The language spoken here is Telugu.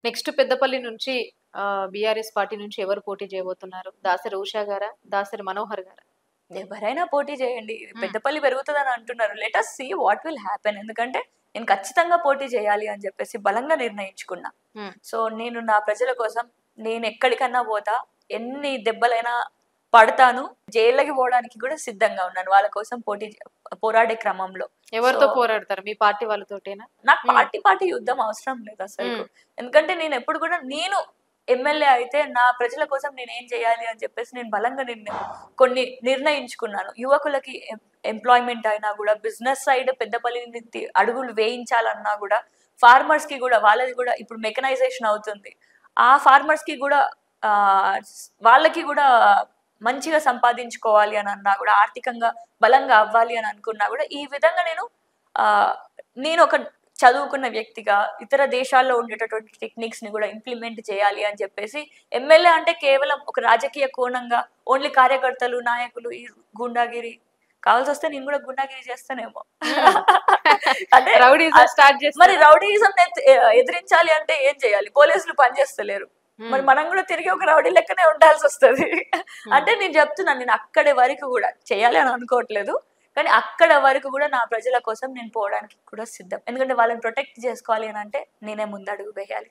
నెక్స్ట్ పెద్దపల్లి నుంచి బీఆర్ఎస్ పార్టీ నుంచి ఎవరు పోటీ చేయబోతున్నారు? దాసరి ఉషా గారా? దాసరి మనోహర్ గారా? ఎవరైనా పోటీ చేయండి. పెద్దపల్లి పెరుగుతదని అంటున్నారు. Let us see what will happen. ఎందుకంటే నేను ఖచ్చితంగా పోటీ చేయాలి అని చెప్పేసి బలంగా నిర్ణయించుకున్నా. సో నేను నా ప్రజల కోసం నేను ఎక్కడికన్నా పోతా, ఎన్ని దెబ్బలైనా పడతాను, జైళ్ళకి పోవడానికి కూడా సిద్ధంగా ఉన్నాను వాళ్ళ కోసం పోరాడే క్రమంలో. ఎవరితో పోరాడతారు? మీ పార్టీ వాళ్ళతోటేనా? నాకు పార్టీ యుద్ధం అవసరం లేదు అసలు. ఎందుకంటే నేను ఎప్పుడు కూడా నేను ఎమ్మెల్యే అయితే నా ప్రజల కోసం నేను ఏం చేయాలి అని చెప్పేసి నేను బలంగా కొన్ని నిర్ణయించుకున్నాను. యువకులకి ఎంప్లాయ్మెంట్ అయినా కూడా, బిజినెస్ సైడ్ పెద్దపల్లి అడుగులు వేయించాలన్నా కూడా, ఫార్మర్స్ కి కూడా వాళ్ళది కూడా ఇప్పుడు మెకనైజేషన్ అవుతుంది. ఆ ఫార్మర్స్ కి కూడా వాళ్ళకి కూడా మంచిగా సంపాదించుకోవాలి అని అన్నా కూడా, ఆర్థికంగా బలంగా అవ్వాలి అని అనుకున్నా కూడా, ఈ విధంగా నేను ఒక చదువుకున్న వ్యక్తిగా ఇతర దేశాల్లో ఉండేటటువంటి టెక్నిక్స్ ని కూడా ఇంప్లిమెంట్ చేయాలి అని చెప్పేసి, ఎమ్మెల్యే అంటే కేవలం ఒక రాజకీయ కోణంగా ఓన్లీ కార్యకర్తలు, నాయకులు, ఈ గుండాగిరి కావాల్సి వస్తే నేను కూడా గుండాగిరి చేస్తానేమో. అంటే మరి రౌడీజం ఎదిరించాలి అంటే ఏం చేయాలి? పోలీసులు పనిచేస్తలేరు, మరి మనం కూడా తిరిగి ఒక రౌడీ లెక్కనే ఉండాల్సి వస్తుంది. అంటే నేను చెప్తున్నాను, నేను అక్కడి వరకు కూడా చేయాలి అని అనుకోవట్లేదు, కానీ అక్కడ వరకు కూడా నా ప్రజల కోసం నేను పోవడానికి కూడా సిద్ధం. ఎందుకంటే వాళ్ళని ప్రొటెక్ట్ చేసుకోవాలి అని అంటే నేనే ముందడుగు వేయాలి.